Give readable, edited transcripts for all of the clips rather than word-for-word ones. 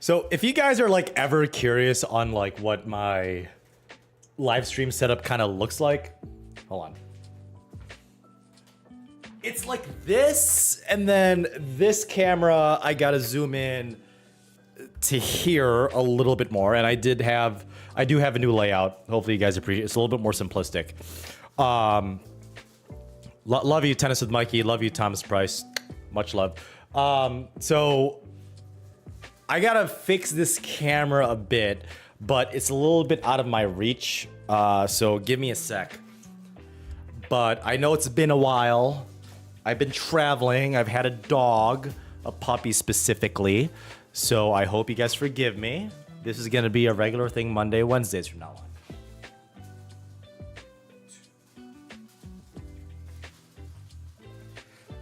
So if you guys are like ever curious on like what my live stream setup kind of looks like, hold on. It's like this, and then this camera, I gotta zoom in to here a little bit more, and I do have a new layout. Hopefully you guys appreciate it. It's a little bit more simplistic. Love you, Tennis with Mikey. Love you, Thomas Price. Much love. So I gotta fix this camera a bit, but it's a little bit out of my reach. So give me a sec. But I know it's been a while. I've been traveling. I've had a dog, a puppy specifically. So I hope you guys forgive me. This is gonna be a regular thing Monday, Wednesdays from now on.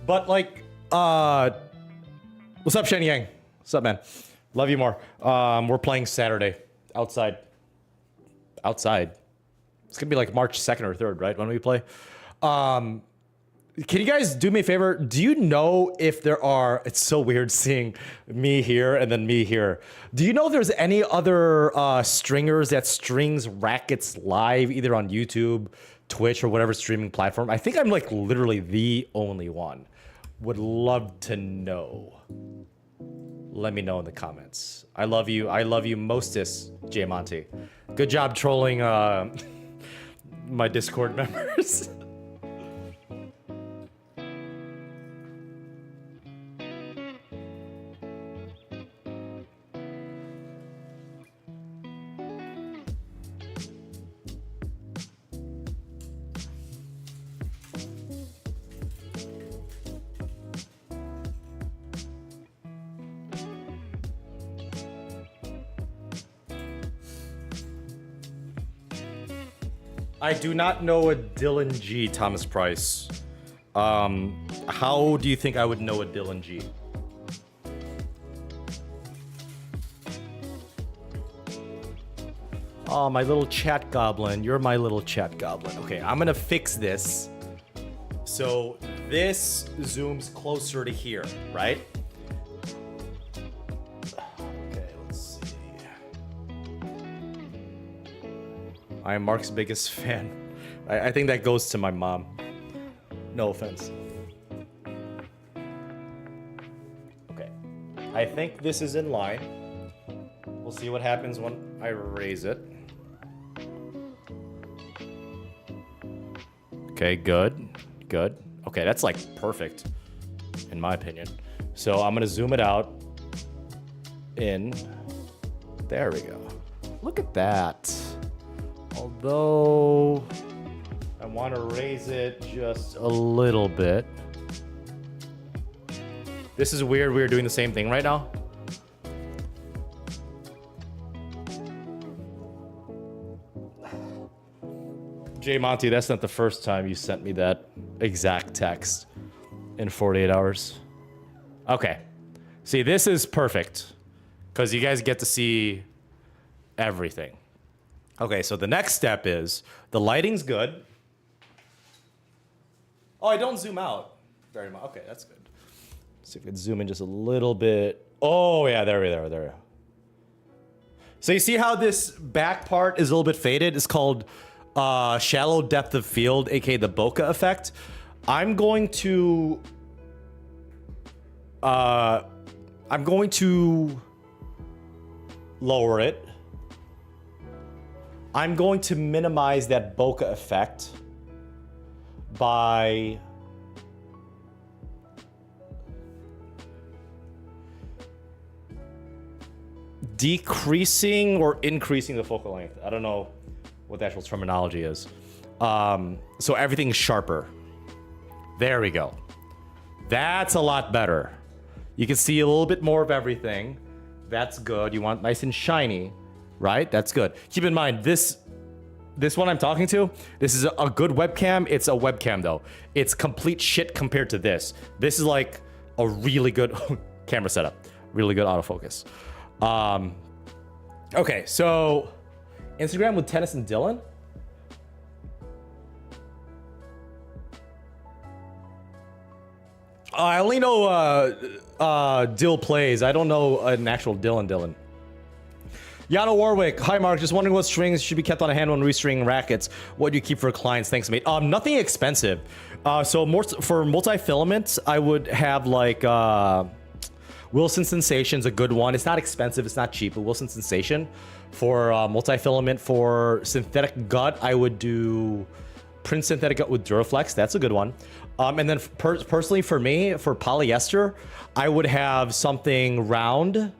But like, what's up, Shen Yang? What's up, man? Love you more. We're playing Saturday outside. Outside. It's gonna be like March 2nd or 3rd, right? When we play. Can you guys do me a favor? Do you know if there are, it's so weird seeing me here and then me here. Do you know if there's any other stringers that strings rackets live either on YouTube, Twitch, or whatever streaming platform? I think I'm like literally the only one. Would love to know. Let me know in the comments. I love you. I love you mostest, J Monty. Good job trolling my Discord members. I do not know a Dylan G, Thomas Price. How do you think I would know a Dylan G? Oh, my little chat goblin. You're my little chat goblin. Okay, I'm gonna fix this. So this zooms closer to here, right? I am Mark's biggest fan. I think that goes to my mom. No offense. Okay. I think this is in line. We'll see what happens when I raise it. Okay, good. Good. Okay, that's like perfect, in my opinion. So I'm gonna zoom it out. In. There we go. Look at that. Although I want to raise it just a little bit. This is weird. We're doing the same thing right now. J Monty, that's not the first time you sent me that exact text in 48 hours. Okay. See, this is perfect because you guys get to see everything. Okay, so the next step is the lighting's good. Oh, I don't zoom out very much. Okay, that's good. See if we can zoom in just a little bit. Oh yeah, there we are. There. So you see how this back part is a little bit faded? It's called shallow depth of field, aka the bokeh effect. I'm going to lower it. I'm going to minimize that bokeh effect by decreasing or increasing the focal length. I don't know what the actual terminology is. So everything's sharper. There we go. That's a lot better. You can see a little bit more of everything. That's good. You want nice and shiny. Right? That's good. Keep in mind, this one I'm talking to, this is a good webcam. It's a webcam, though. It's complete shit compared to this. This is like a really good camera setup. Really good autofocus. Okay, so Instagram with Tennis and Dylan. I only know Dill Plays. I don't know an actual Dylan. Yano Warwick. Hi, Mark. Just wondering what strings should be kept on hand when restringing rackets. What do you keep for clients? Thanks, mate. Nothing expensive. So more for multi-filaments, I would have like Wilson Sensation's a good one. It's not expensive. It's not cheap, but Wilson Sensation. For multi-filament, for synthetic gut, I would do Prince Synthetic Gut with Duraflex. That's a good one. And then personally for me, for polyester, I would have something round,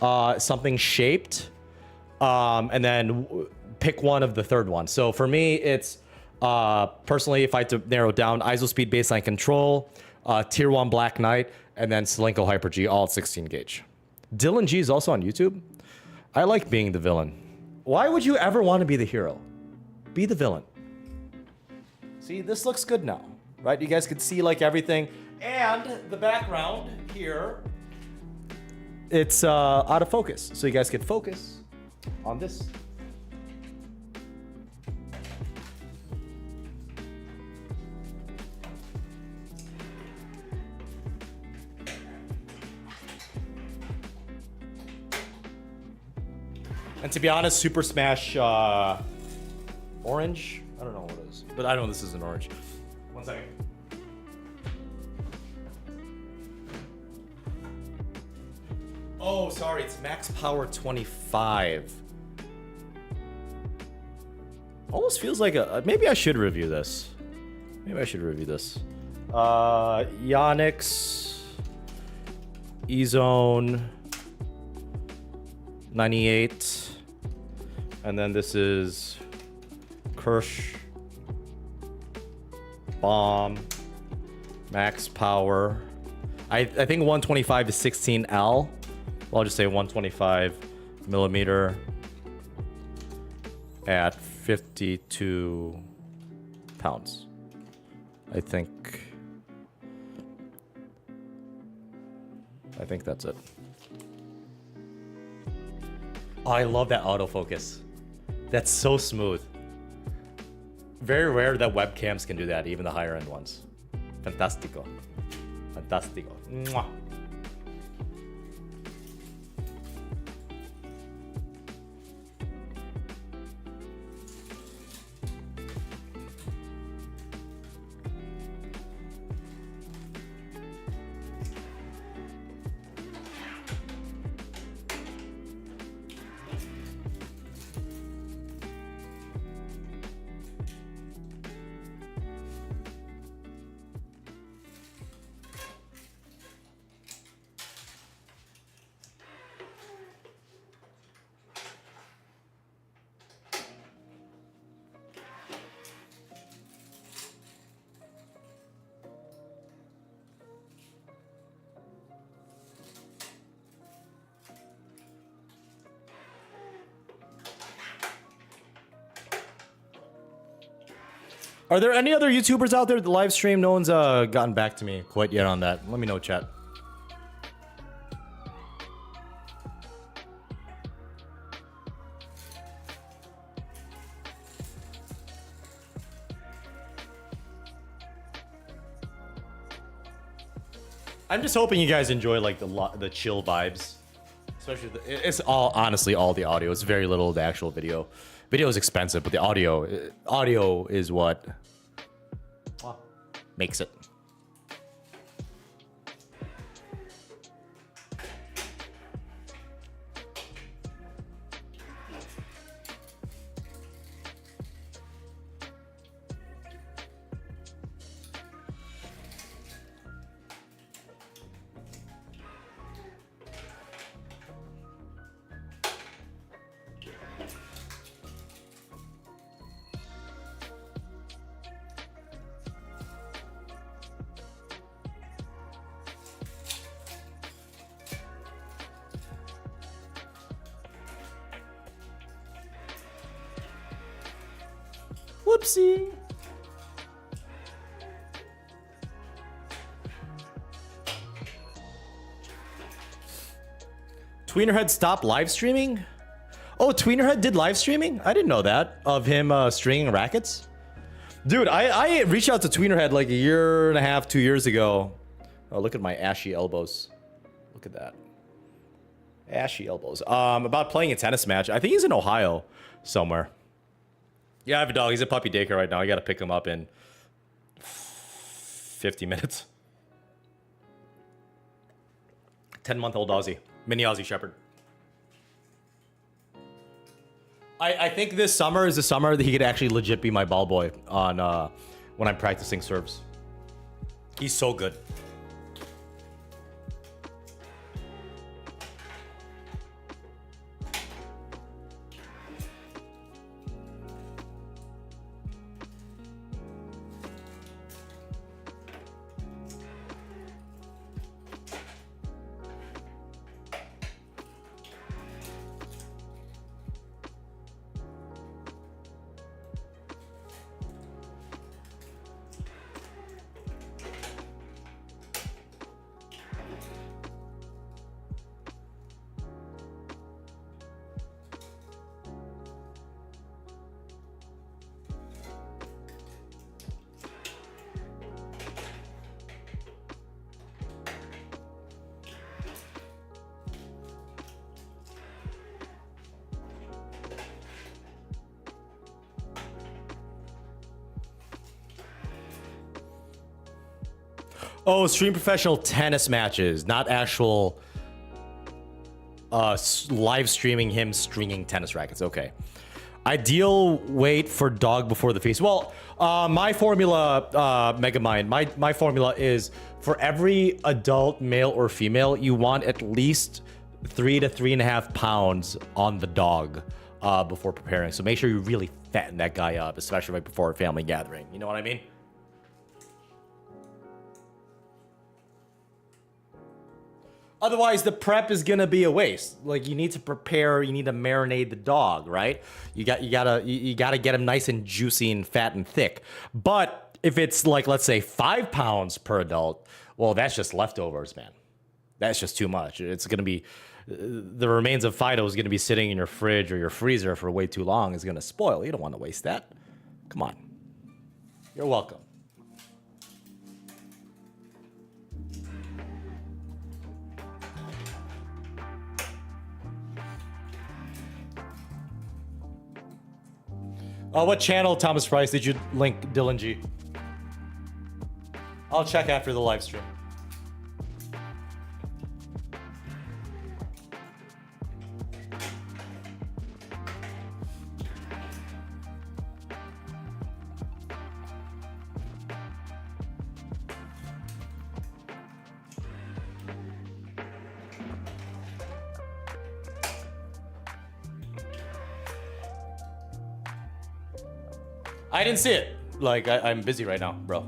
something shaped, and then pick one of the third one. So for me, it's personally, if I had to narrow it down, ISOSpeed baseline control, Tier 1 Black Knight, and then Selenco Hyper G, all at 16 gauge. Dylan G is also on YouTube. I like being the villain. Why would you ever want to be the hero? Be the villain. See, this looks good now, right? You guys can see like everything. And the background here, it's out of focus. So you guys can focus on this. And to be honest, Super Smash Orange, I don't know what it is, but I know this is an orange. One second. Oh, sorry, it's Max Power 25. Almost feels like maybe I should review this. Maybe I should review this. Yannick's E-Zone 98. And then this is Kirsch Bomb Max Power. I think 125 is 16L. Well, I'll just say 125 millimeter at 52 pounds. I think that's it. Oh, I love that autofocus. That's so smooth. Very rare that webcams can do that, even the higher end ones. Fantastico. Fantastico. Mwah. Are there any other YouTubers out there that live stream? No one's gotten back to me quite yet on that. Let me know, chat. I'm just hoping you guys enjoy like the chill vibes, especially it's all honestly all the audio. It's very little of the actual video. Video is expensive, but the audio is what makes it. Whoopsie. Tweenerhead stopped live streaming? Oh, Tweenerhead did live streaming? I didn't know that. Of him stringing rackets? Dude, I reached out to Tweenerhead like a year and a half, 2 years ago. Oh, look at my ashy elbows. Look at that. Ashy elbows. About playing a tennis match. I think he's in Ohio somewhere. Yeah, I have a dog. He's at puppy daycare right now. I got to pick him up in 50 minutes. 10-month-old Aussie. Mini Aussie Shepherd. I think this summer is the summer that he could actually legit be my ball boy on when I'm practicing serves. He's so good. Oh, stream professional tennis matches, not actual live streaming him stringing tennis rackets. Okay. Ideal weight for dog before the feast. Well, my formula, Megamind, my formula is for every adult male or female, you want at least 3 to 3.5 pounds on the dog before preparing. So make sure you really fatten that guy up, especially right before a family gathering. You know what I mean? Otherwise, the prep is gonna be a waste. Like, you need to prepare, you need to marinate the dog, right? You gotta get him nice and juicy and fat and thick. But if it's like, let's say 5 pounds per adult, well, that's just leftovers, man. That's just too much. It's gonna be the remains of Fido is gonna be sitting in your fridge or your freezer for way too long. It's gonna spoil. You don't want to waste that. Come on. You're welcome. What channel, Thomas Price, did you link Dylan G? I'll check after the live stream. I didn't see it. Like, I'm busy right now, bro.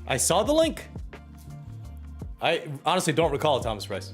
I saw the link. I honestly don't recall it, Thomas Price.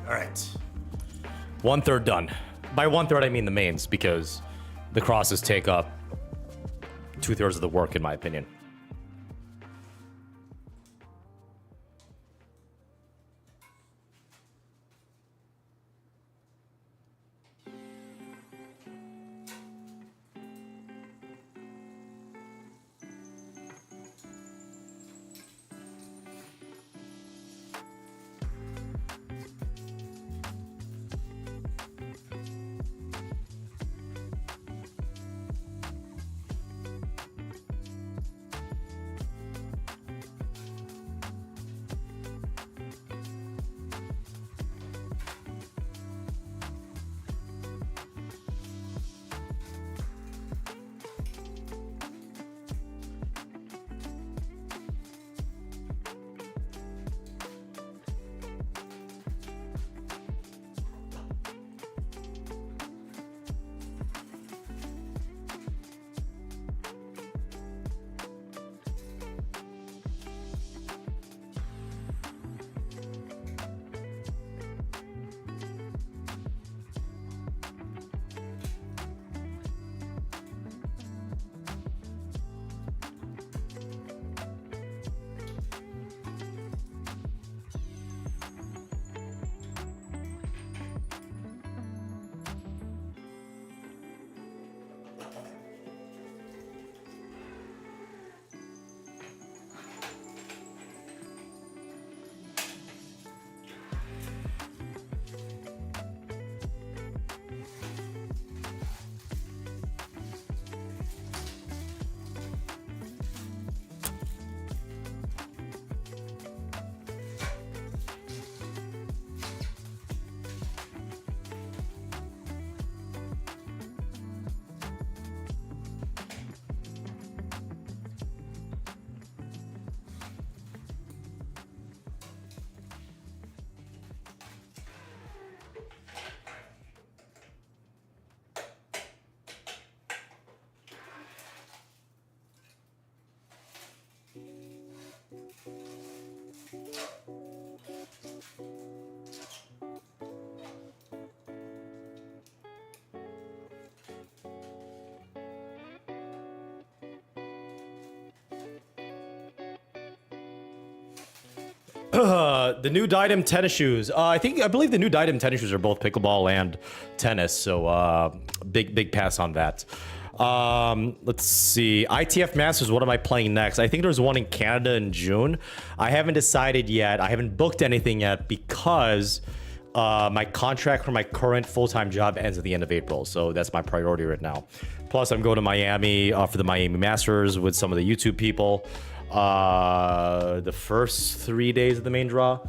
All right. 1/3 done. By 1/3, I mean the mains, because the crosses take up 2/3 of the work, in my opinion. The new Diadem tennis shoes. I believe the new Diadem tennis shoes are both pickleball and tennis. So big pass on that. Let's see. ITF Masters. What am I playing next? I think there's one in Canada in June. I haven't decided yet. I haven't booked anything yet because my contract for my current full-time job ends at the end of April. So that's my priority right now. Plus, I'm going to Miami for the Miami Masters with some of the YouTube people. The first 3 days of the main draw,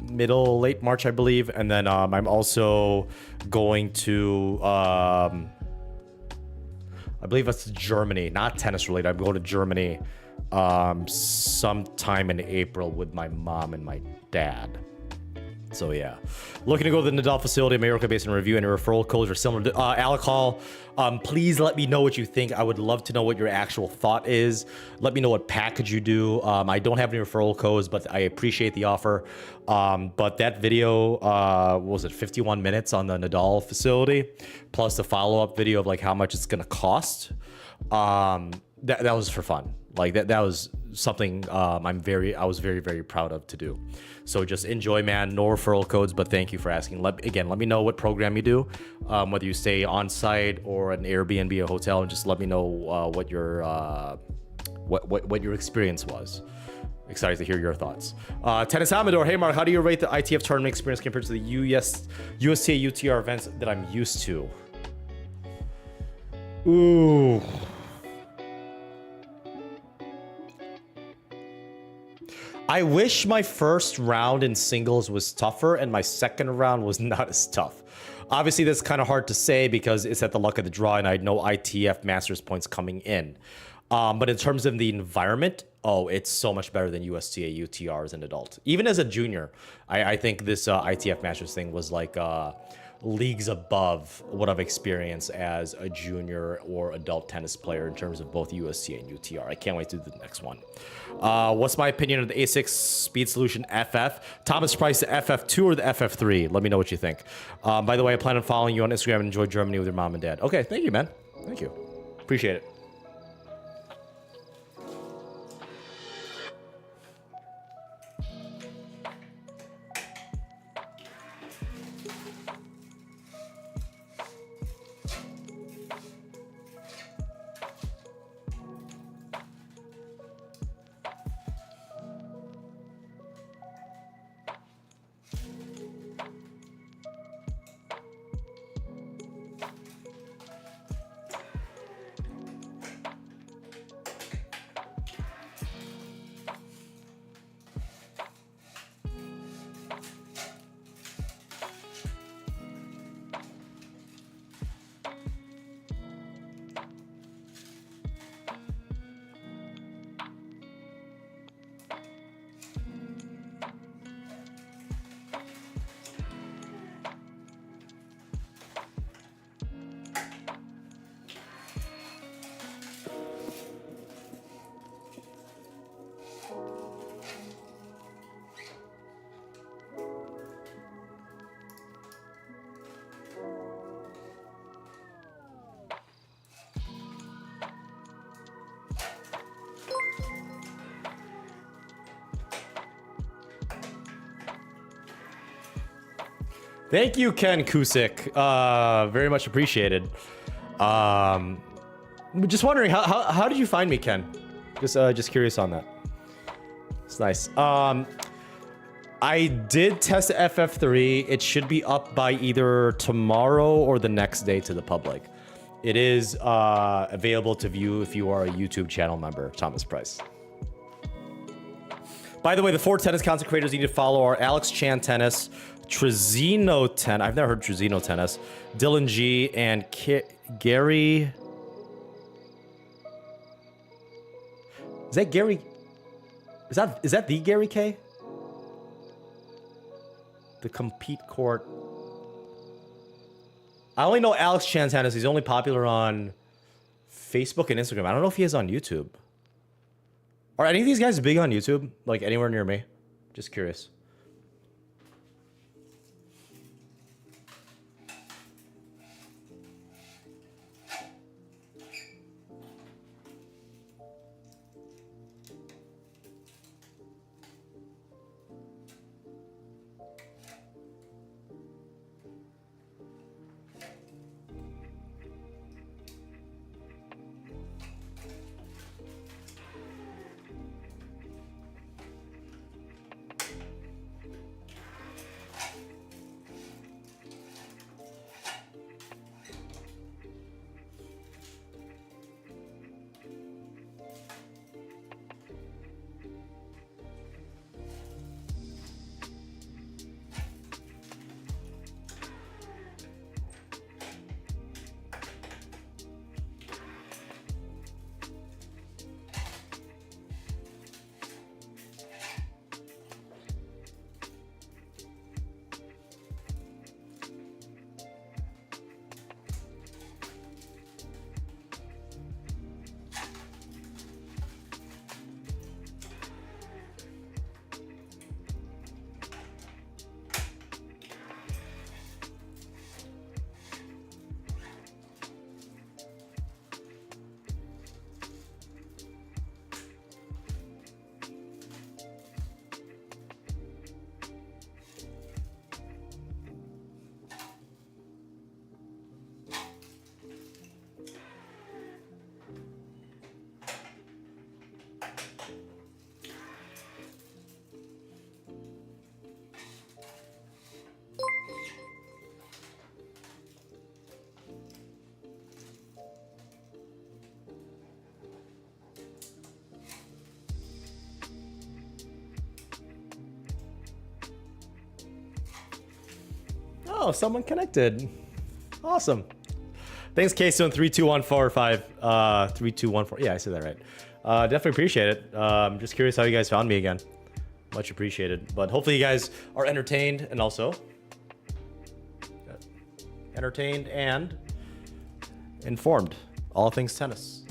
late March, I believe. And then I'm also going to, I believe that's Germany, not tennis related. I'm going to Germany sometime in April with my mom and my dad. So yeah, looking to go to the Nadal facility in Mallorca based on review. Any referral codes or similar to Alec Hall. Please let me know what you think. I would love to know what your actual thought is. Let me know what package you do. I don't have any referral codes, but I appreciate the offer. But that video, what was it, 51 minutes on the Nadal facility, plus the follow-up video of like how much it's gonna cost. That was for fun. Like that was something I was very proud of to do. So just enjoy, man. No referral codes, but thank you for asking. Let me know what program you do, whether you stay on site or an Airbnb or hotel, and just let me know what your experience was. Excited to hear your thoughts. Tennis Amador, hey Mark, how do you rate the ITF tournament experience compared to the USTA UTR events that I'm used to? Ooh. I wish my first round in singles was tougher and my second round was not as tough. Obviously, that's kind of hard to say because it's at the luck of the draw and I had no ITF Masters points coming in. But in terms of the environment, it's so much better than USTA UTR as an adult. Even as a junior, I think this ITF Masters thing was like leagues above what I've experienced as a junior or adult tennis player in terms of both USTA and UTR. I can't wait to do the next one. What's my opinion of the A6 Speed Solution FF? Thomas Price, the FF2 or the FF3? Let me know what you think. By the way, I plan on following you on Instagram and enjoy Germany with your mom and dad. Okay, thank you, man. Thank you. Appreciate it. Thank you, Ken Kusik. Very much appreciated. Just wondering, how did you find me, Ken? Just curious on that. It's nice. I did test the FF3. It should be up by either tomorrow or the next day to the public. It is available to view if you are a YouTube channel member, Thomas Price. By the way, the 4 tennis content creators you need to follow are Alex Chan Tennis, Trezino Tennis. I've never heard Trezino Tennis. Dylan G and Gary. Is that Gary? Is that the Gary K? The Compete Court. I only know Alex Chan Tennis. He's only popular on Facebook and Instagram. I don't know if he is on YouTube. Are any of these guys big on YouTube? Like anywhere near me? Just curious. Oh, someone connected. Awesome. Thanks, Keystone 3214 3214. Yeah, I said that right. Definitely appreciate it. Just curious how you guys found me again. Much appreciated. But hopefully you guys are entertained and also entertained and informed. All things tennis.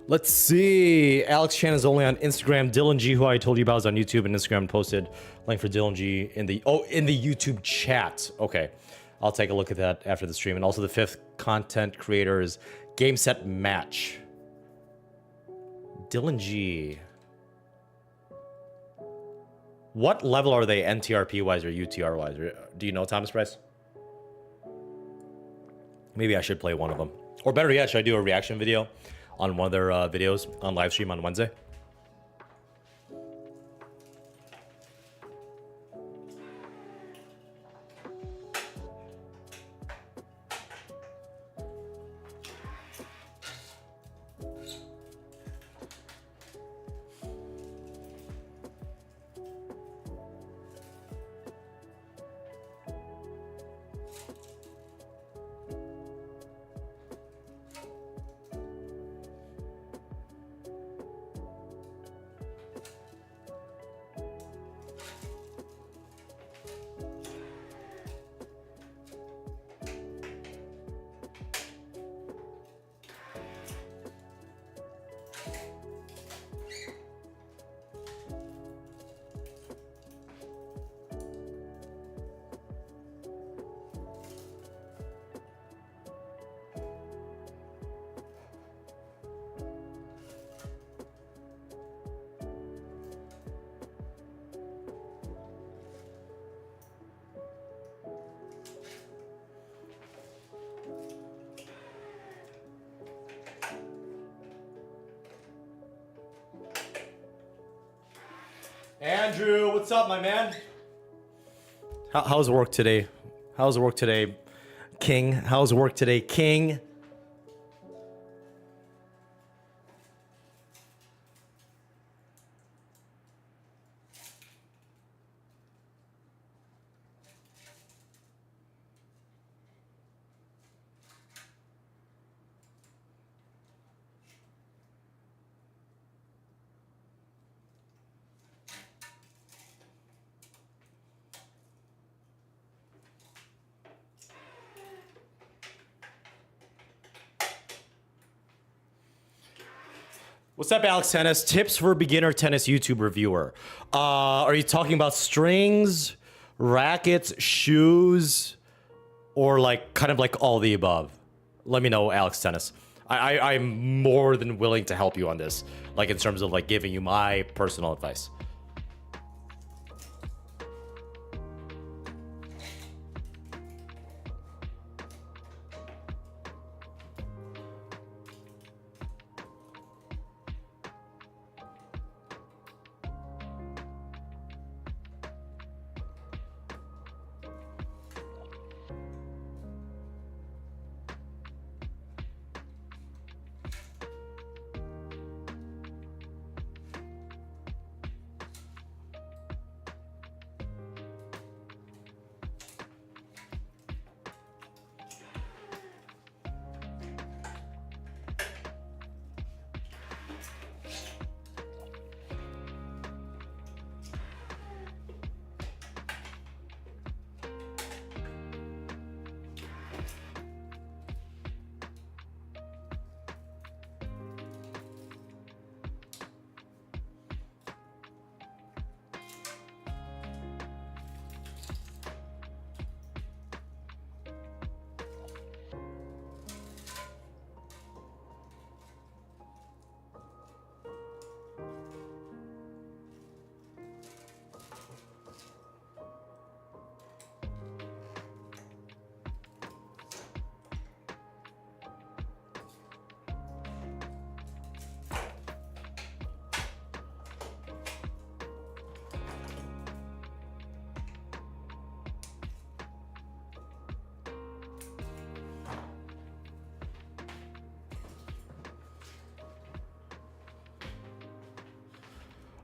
Let's see. Alex Chan is only on Instagram. Dylan G, who I told you about, is on YouTube and Instagram. Posted link for Dylan G in the YouTube chat. Okay, I'll take a look at that after the stream. And also the 5th content creators game set match. Dylan G. What level are they NTRP wise or UTR wise? Do you know, Thomas Price? Maybe I should play one of them. Or better yet, should I do a reaction video on one of their videos on live stream on Wednesday? Andrew, what's up, my man? How's work today? How's work today, King? How's work today, King? What's up, Alex Tennis? Tips for beginner tennis YouTube reviewer. Are you talking about strings, rackets, shoes, or like kind of like all the above? Let me know, Alex Tennis. I'm more than willing to help you on this, like in terms of like giving you my personal advice.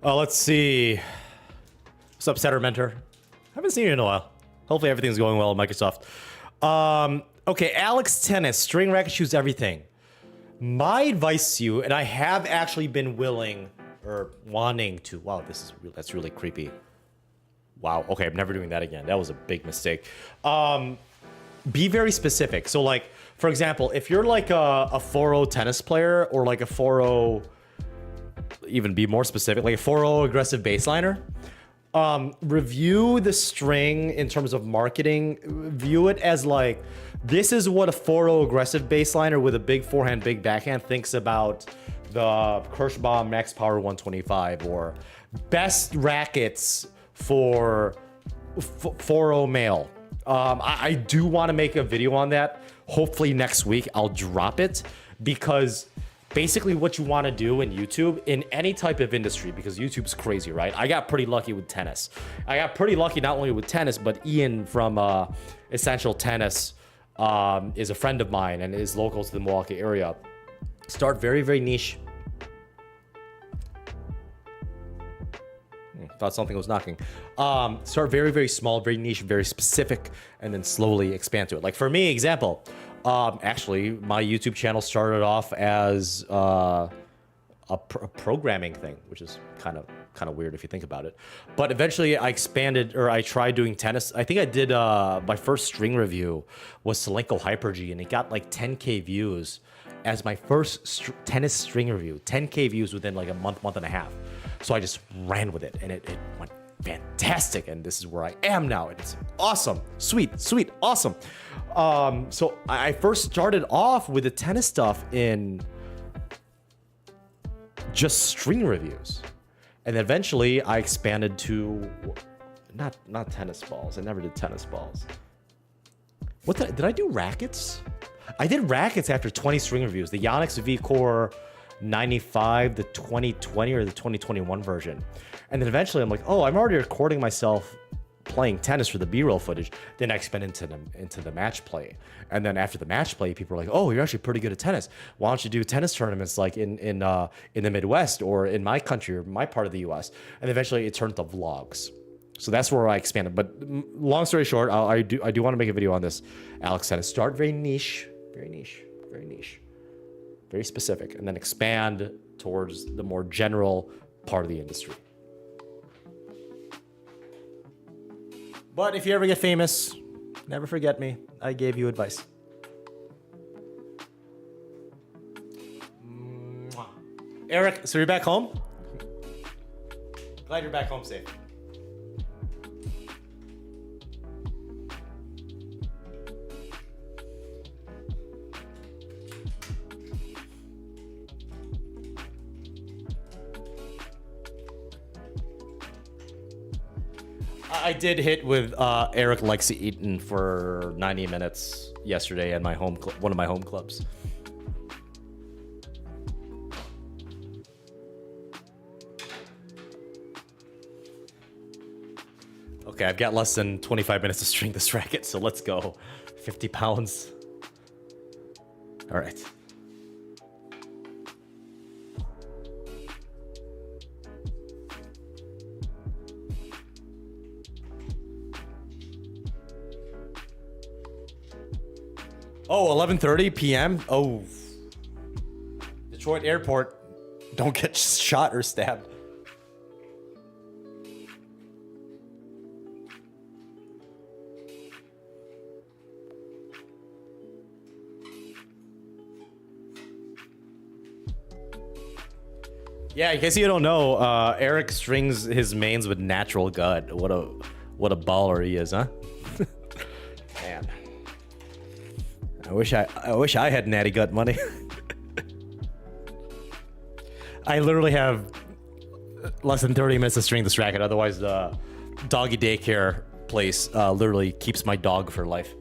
Let's see. What's up, Setter Mentor? Haven't seen you in a while. Hopefully everything's going well at Microsoft. Okay, Alex Tennis, string racket shoes, everything. My advice to you, and I have actually been willing or wanting to. Wow, that's really creepy. Wow. Okay, I'm never doing that again. That was a big mistake. Be very specific. So, like, for example, if you're like a 4-0 tennis player or like a 4-0, even be more specific, like a 4-0 aggressive baseliner, review the string in terms of marketing. View it as like, this is what a 4-0 aggressive baseliner with a big forehand, big backhand thinks about the Kirschbaum Max Power 125, or best rackets for 4-0 male. I do want to make a video on that. Hopefully next week I'll drop it, because basically what you want to do in YouTube, in any type of industry, because YouTube's crazy, right? I got pretty lucky with tennis. I got pretty lucky not only with tennis, but Ian from Essential Tennis is a friend of mine and is local to the Milwaukee area. Start very, very niche. Thought something was knocking. Start very, very small, very niche, very specific, and then slowly expand to it. Like for me, example, actually, my YouTube channel started off as a programming thing, which is kind of weird if you think about it. But eventually, I expanded, or I tried doing tennis. I think I did my first string review was Selenko Hyper G, and it got like 10K views as my first tennis string review. 10K views within like a month and a half. So I just ran with it, and it went fantastic, and this is where I am now, and it's awesome, sweet, awesome. So I first started off with the tennis stuff in just string reviews, and then eventually I expanded to not tennis balls. I never did tennis balls. Did I do rackets? I did rackets after 20 string reviews. The Yonex V-Core 95, the 2020 or the 2021 version. And then eventually I'm like, oh, I'm already recording myself playing tennis for the B-roll footage. Then I expand into the match play. And then after the match play, people are like, oh, you're actually pretty good at tennis. Why don't you do tennis tournaments like in the Midwest or in my country or my part of the US? And eventually it turned to vlogs. So that's where I expanded. But long story short, I do want to make a video on this. Alex said, start very niche, very specific, and then expand towards the more general part of the industry. But if you ever get famous, never forget me. I gave you advice. Eric, so you're back home? Glad you're back home safe. I did hit with Eric Lexi Eaton for 90 minutes yesterday at my one of my home clubs. Okay, I've got less than 25 minutes to string this racket, so let's go. 50 pounds. All right. Oh, 11:30 p.m. Oh, Detroit Airport. Don't get shot or stabbed. Yeah, in case you don't know, Eric strings his mains with natural gut. What a baller he is, huh? Man. I wish I had natty gut money. I literally have less than 30 minutes to string this racket. Otherwise, the doggy daycare place literally keeps my dog for life.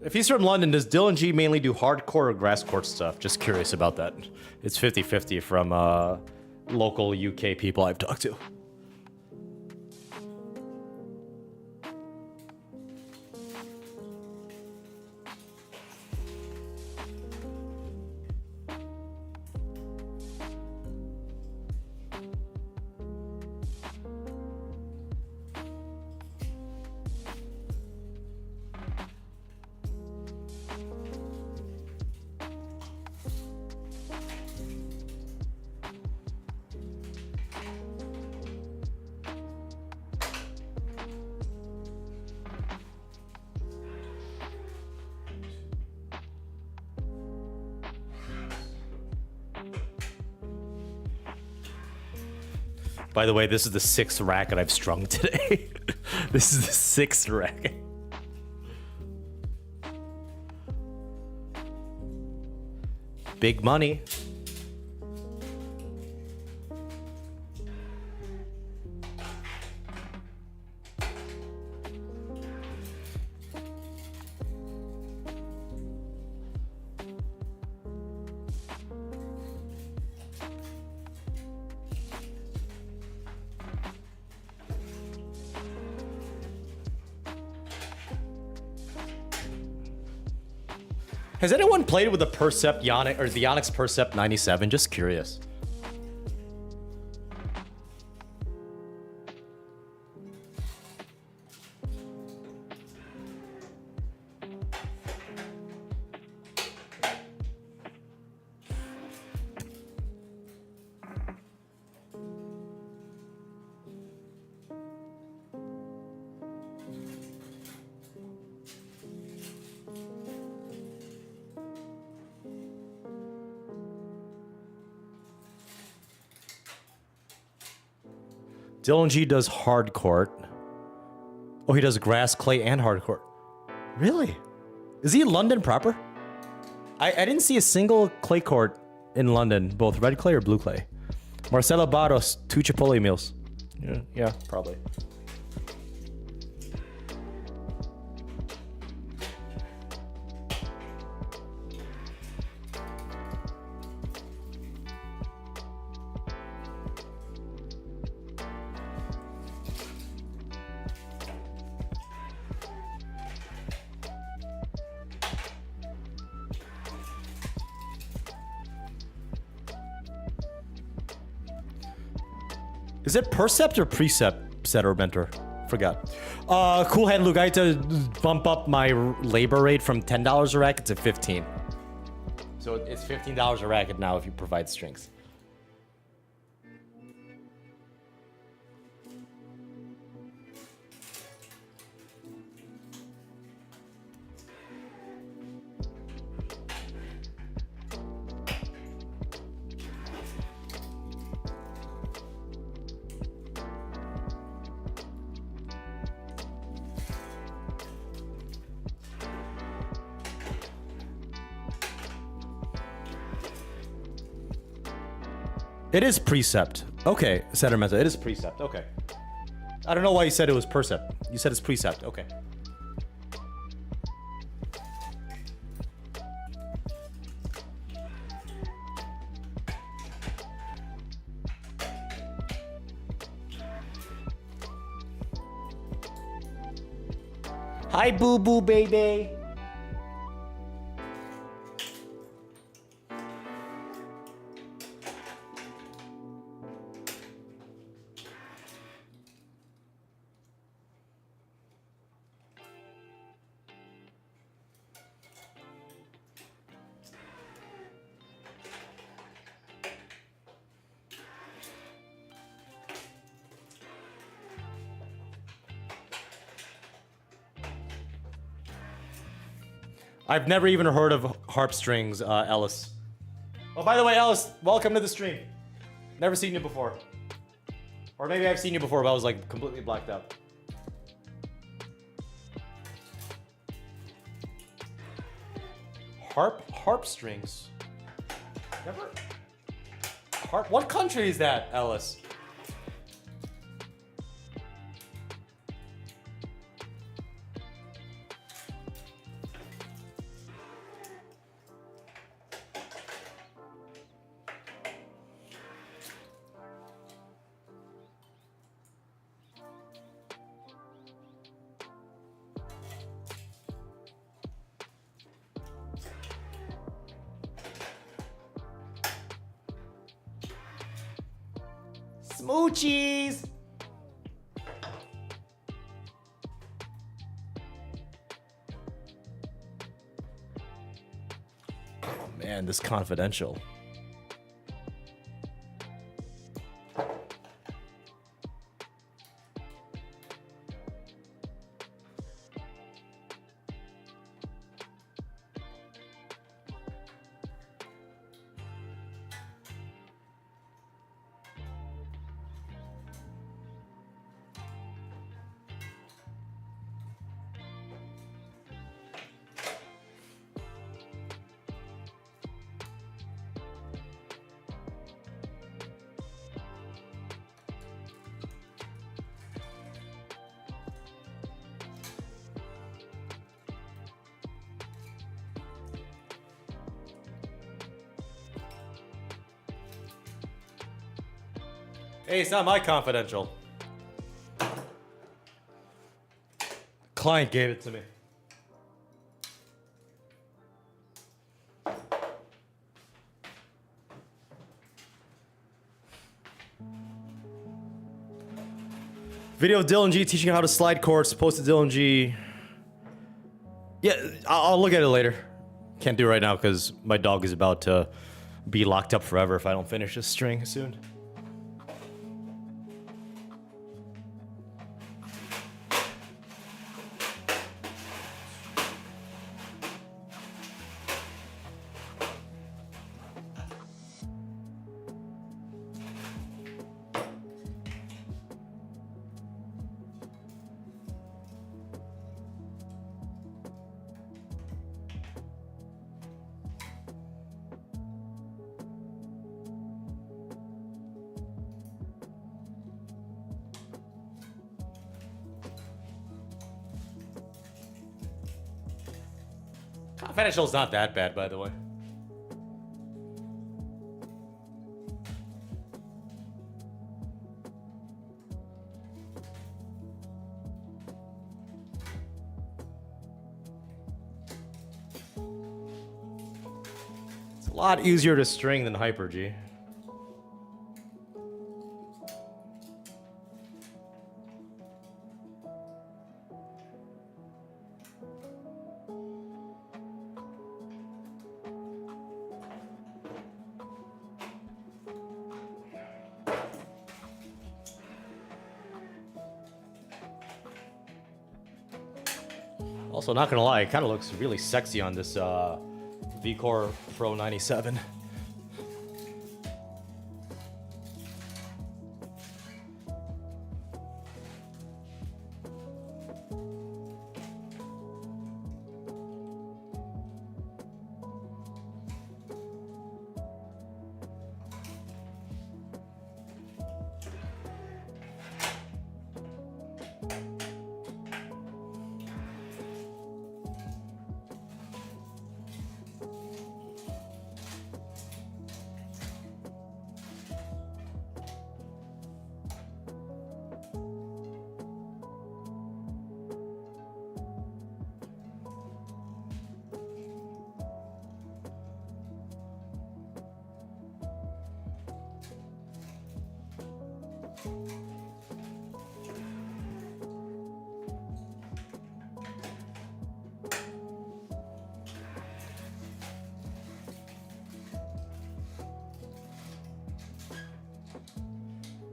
If he's from London, does Dylan G mainly do hardcore or grass court stuff? Just curious about that. It's 50-50 from local UK people I've talked to. By the way, this is the 6th racket I've strung today. This is the 6th racket. Big money. Has anyone played with the Percept Yonic or the Onyx Percept 97? Just curious. Dylan G does hard court. Oh, he does grass, clay, and hard court. Really? Is he in London proper? I didn't see a single clay court in London, both red clay or blue clay. Marcelo Barros, 2 Chipotle meals. Yeah, probably. Is it percept or precept, setter mentor? Forgot. Cool hand Luke, I had to bump up my labor rate from $10 a racket to 15. So it's $15 a racket now if you provide strings. It is precept. Okay, Sedimenta, it is precept. Okay. I don't know why you said it was percept. You said it's precept. Okay. Hi, boo boo baby. I've never even heard of harp strings, Ellis. Oh, by the way, Ellis, welcome to the stream. Never seen you before. Or maybe I've seen you before, but I was like completely blacked out. Harp strings. Never. Harp. What country is that, Ellis? Smoochies! Oh man, this confidential. Hey, it's not my confidential. Client gave it to me. Video of Dylan G teaching how to slide chords. Posted Dylan G. Yeah, I'll look at it later. Can't do it right now because my dog is about to be locked up forever if I don't finish this string soon. Confidential's not that bad, by the way. It's a lot easier to string than Hyper G. Also, not gonna lie, it kind of looks really sexy on this VCore Pro 97.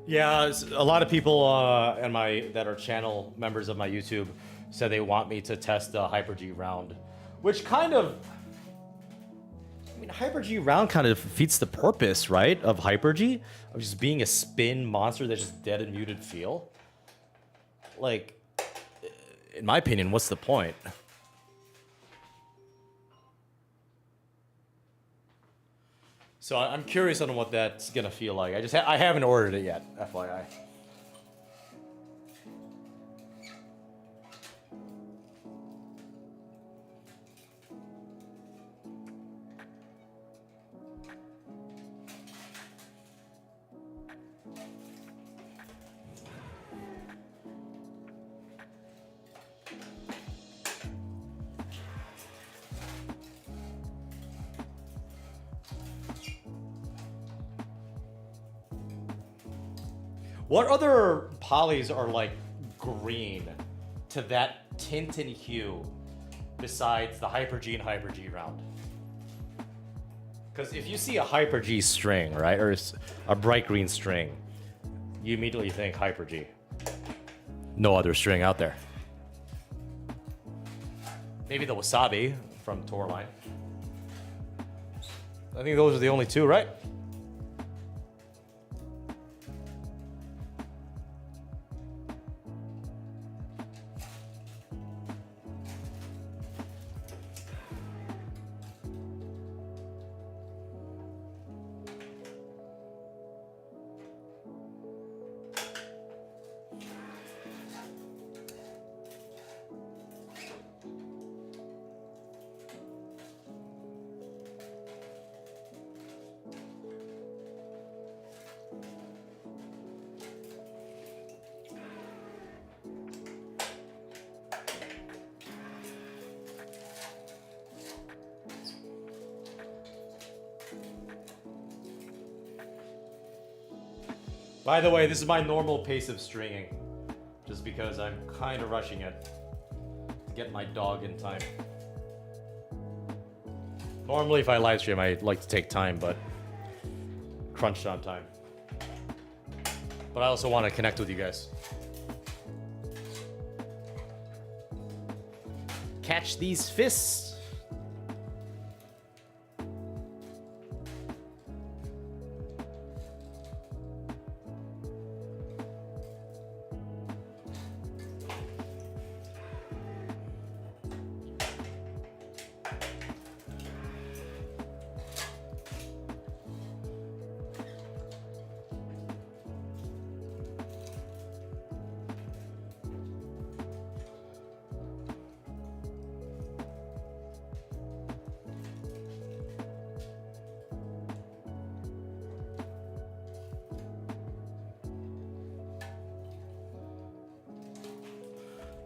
Yeah, a lot of people that are channel members of my YouTube said they want me to test the Hyper G round, which kind of, I mean, Hyper G round kind of defeats the purpose, right, of Hyper G, of just being a spin monster that's just dead and muted feel. Like, in my opinion, what's the point? So I'm curious on what that's gonna feel like. I haven't ordered it yet, FYI. What other polys are like green to that tint and hue besides the Hyper G and Hyper G round? Because if you see a Hyper G string, right, or a bright green string, you immediately think Hyper G. No other string out there. Maybe the Wasabi from Tourline. I think those are the only two, right? By the way, this is my normal pace of stringing, just because I'm kind of rushing it to get my dog in time. Normally, if I live stream, I like to take time, but crunched on time. But I also want to connect with you guys. Catch these fists.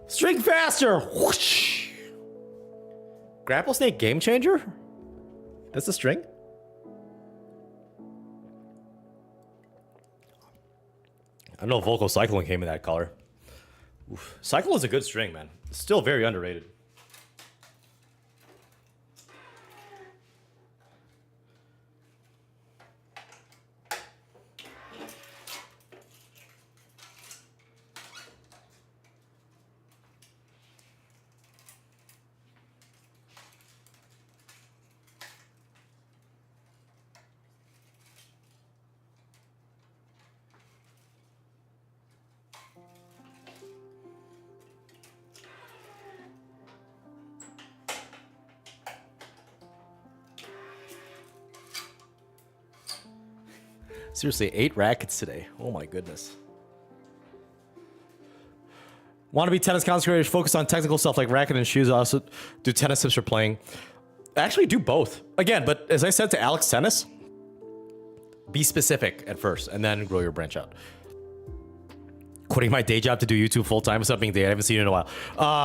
String faster! Whoosh! Grapple Snake Game Changer? That's a string? I know Vocal Cyclone came in that color. Oof. Cyclone is a good string, man. Still very underrated. Seriously, 8 rackets today. Oh my goodness. Want to be tennis content creators, focus on technical stuff like racket and shoes. I also do tennis tips for playing. I actually do both. Again, but as I said to Alex Tennis, be specific at first and then grow your branch out. Quitting my day job to do YouTube full time is something that I haven't seen in a while.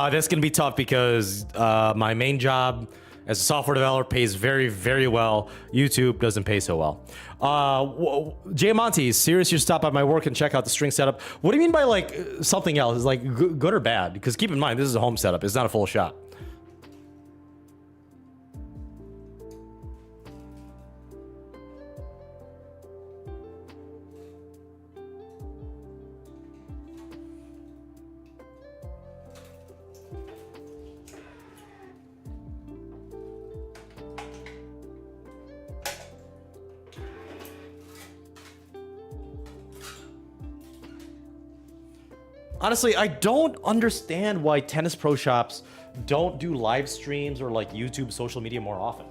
That's going to be tough because my main job as a software developer pays very, very well. YouTube doesn't pay so well. Jay Monty, serious, you stop by my work and check out the string setup. What do you mean by like something else? Is like good or bad? Because keep in mind, this is a home setup. It's not a full shot. Honestly, I don't understand why tennis pro shops don't do live streams or like YouTube social media more often.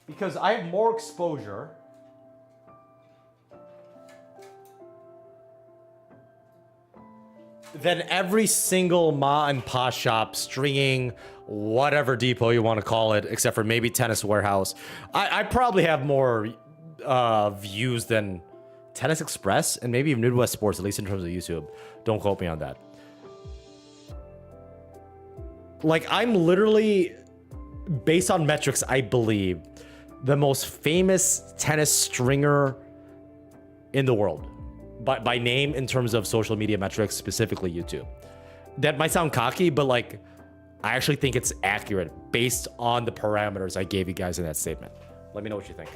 Because I have more exposure than every single ma and pa shop stringing whatever depot you want to call it, except for maybe Tennis Warehouse. I probably have more views than Tennis Express and maybe Midwest Sports, at least in terms of YouTube. Don't quote me on that. Like, I'm literally, based on metrics, I believe, the most famous tennis stringer in the world, by name in terms of social media metrics, specifically YouTube. That might sound cocky, but like, I actually think it's accurate based on the parameters I gave you guys in that statement. Let me know what you think.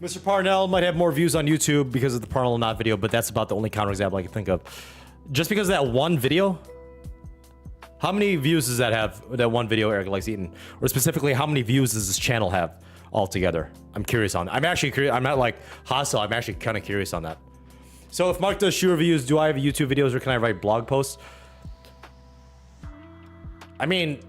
Mr. Parnell might have more views on YouTube because of the Parnell Not video, but that's about the only counterexample I can think of. Just because of that one video, how many views does that have, that one video Eric Likes Eating? Or specifically, how many views does this channel have altogether? I'm curious on that. I'm actually curious. I'm not like hostile. I'm actually kind of curious on that. So if Mark does shoe reviews, do I have YouTube videos or can I write blog posts? I mean,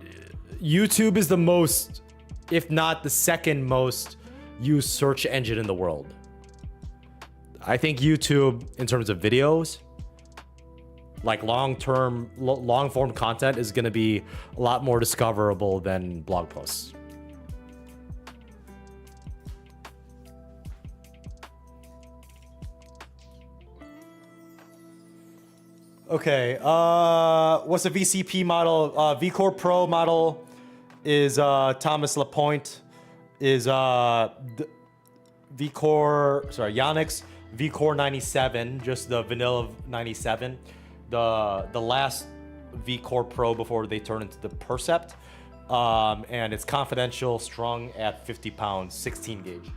YouTube is the most, if not the second most used search engine in the world. I think YouTube, in terms of videos, like long-term, long-form content is going to be a lot more discoverable than blog posts. Okay, what's the VCP model? VCore Pro model is Thomas Lapointe. Is Yannick's VCore 97, just the vanilla 97. The last VCore Pro before they turn into the Percept. And it's confidential, strung at 50 pounds, 16 gauge.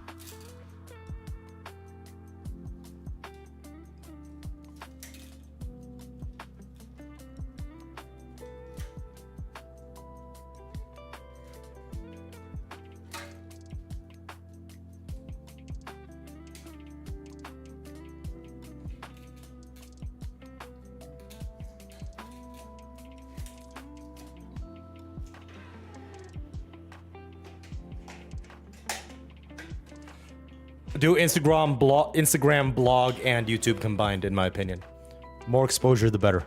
Do Instagram, blog, and YouTube combined, in my opinion. More exposure, the better.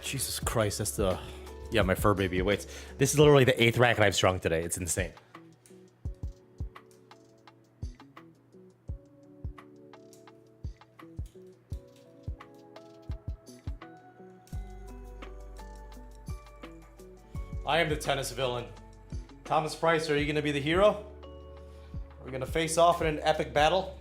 Jesus Christ, that's the... Yeah, my fur baby awaits. This is literally the 8th racket I've strung today. It's insane. I am the tennis villain. Thomas Price, are you going to be the hero? We're gonna face off in an epic battle.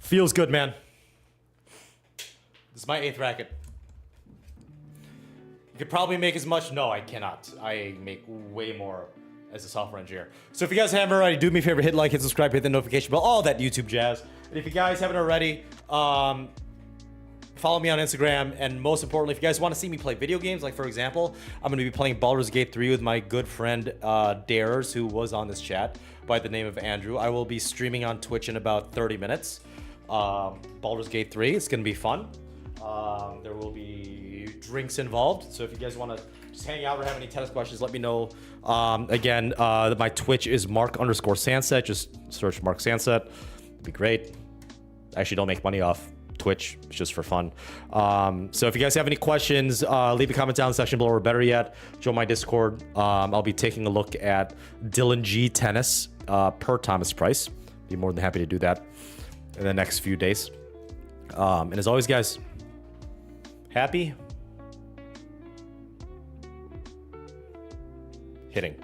Feels good, man. This is my 8th racket. You could probably make as much. No, I cannot. I make way more as a software engineer. So if you guys haven't already, do me a favor, hit like, hit subscribe, hit the notification bell, all that YouTube jazz. And if you guys haven't already, follow me on Instagram. And most importantly, if you guys want to see me play video games, like for example, I'm going to be playing Baldur's Gate 3 with my good friend Dares, who was on this chat by the name of Andrew. I will be streaming on Twitch in about 30 minutes. Baldur's Gate 3. It's gonna be fun. There will be drinks involved, so if you guys want to just hang out or have any tennis questions, let me know. Again, my Twitch is Mark_Sanset. Just search Mark Sanset. It'd be great. I actually don't make money off Twitch. It's just for fun. So if you guys have any questions, leave a comment down in the section below, or better yet, join my Discord. I'll be taking a look at Dylan G tennis per Thomas Price. Be more than happy to do that in the next few days. And as always, guys, happy hitting.